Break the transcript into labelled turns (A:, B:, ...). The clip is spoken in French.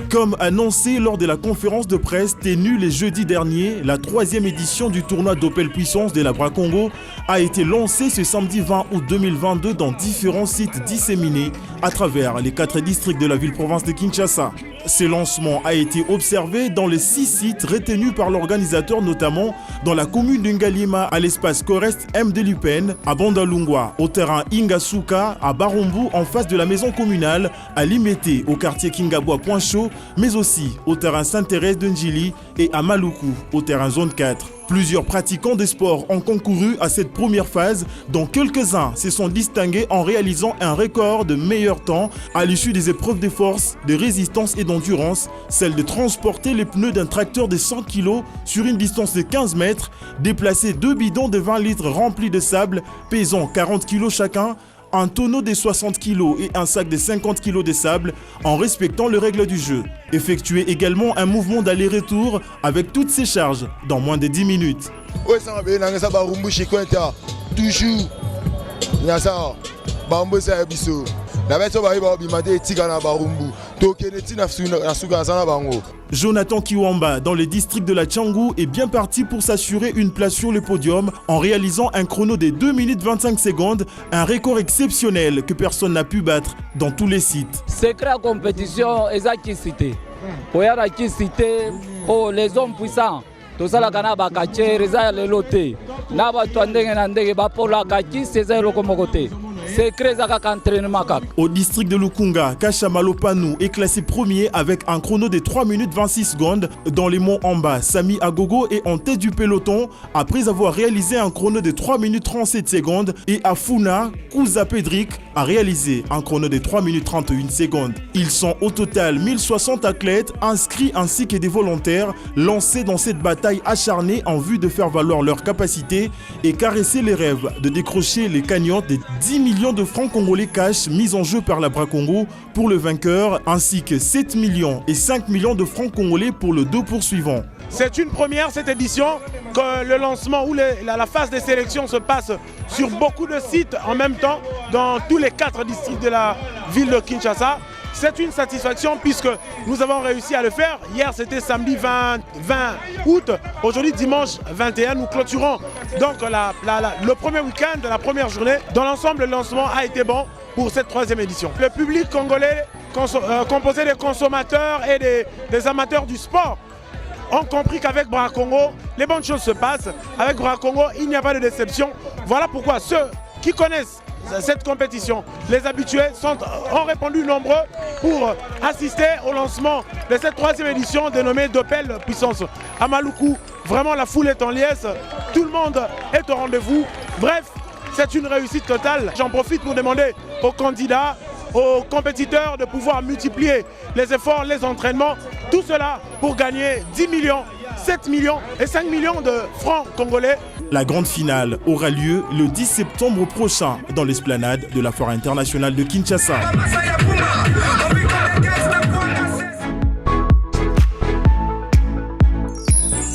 A: Comme annoncé lors de la conférence de presse tenue les jeudis derniers, la 3e édition du tournoi d'Opel Puissance de la Bras-Congo a été lancée ce samedi 20 août 2022 dans différents sites disséminés à travers les 4 districts de la ville-province de Kinshasa. Ce lancement a été observé dans les 6 sites retenus par l'organisateur, notamment dans la commune de Ngalima, à l'espace Corest M de Lupen, à Bandalungwa, au terrain Ingasuka, à Barumbu, en face de la maison communale, à Limete, au quartier Kingabwa Point Chaud, mais aussi au terrain Sainte-Thérèse de Njili et à Maluku, au terrain Zone 4. Plusieurs pratiquants des sports ont concouru à cette première phase, dont quelques-uns se sont distingués en réalisant un record de meilleur temps à l'issue des épreuves de force, de résistance et d'endurance, celle de transporter les pneus d'un tracteur de 100 kg sur une distance de 15 mètres, déplacer 2 bidons de 20 litres remplis de sable, pesant 40 kg chacun, un tonneau de 60 kg et un sac de 50 kg de sable en respectant les règles du jeu. Effectuer également un mouvement d'aller-retour avec toutes ses charges dans moins de 10 minutes. Jonathan Kiwamba, dans le district de la Tchangou, est bien parti pour s'assurer une place sur le podium en réalisant un chrono de 2 minutes 25 secondes, un record exceptionnel que personne n'a pu battre dans tous les sites.
B: Secret à compétition, qui cité. Oh, les hommes puissants. Tout ça, la Ghana Bakaché, Reza le loté. Naba Twandeng Nandé, Bapola Kaki, César Lokomogote.
A: Au district de Lukunga, Kasha Malopanu est classé premier avec un chrono de 3 minutes 26 secondes. Dans les monts en bas, Sami Agogo est en tête du peloton après avoir réalisé un chrono de 3 minutes 37 secondes. Et à Funa, Kouza Pedrick a réalisé un chrono de 3 minutes 31 secondes. Ils sont au total 1060 athlètes inscrits ainsi que des volontaires lancés dans cette bataille acharnée en vue de faire valoir leurs capacités et caresser les rêves de décrocher les cagnottes des 10 millions de francs congolais cash mis en jeu par la Bras-Congo pour le vainqueur, ainsi que 7 millions et 5 millions de francs congolais pour le 2 poursuivants.
C: C'est une première cette édition, que le lancement ou la phase de sélection se passe sur beaucoup de sites en même temps dans tous les 4 districts de la ville de Kinshasa. C'est une satisfaction puisque nous avons réussi à le faire. Hier c'était samedi 20 août, aujourd'hui dimanche 21, nous clôturons donc le premier week-end de la première journée. Dans l'ensemble, le lancement a été bon pour cette 3e édition. Le public congolais, composé des consommateurs et des amateurs du sport, ont compris qu'avec Bras-Congo, les bonnes choses se passent. Avec Bras-Congo, il n'y a pas de déception. Voilà pourquoi ceux qui connaissent cette compétition, les habitués ont répondu nombreux pour assister au lancement de cette 3e édition dénommée d'Opel Puissance. À Maluku, vraiment la foule est en liesse, tout le monde est au rendez-vous. Bref, c'est une réussite totale. J'en profite pour demander aux candidats, aux compétiteurs de pouvoir multiplier les efforts, les entraînements, tout cela pour gagner 10 millions, 7 millions et 5 millions de francs congolais.
A: La grande finale aura lieu le 10 septembre prochain dans l'esplanade de la Foire internationale de Kinshasa.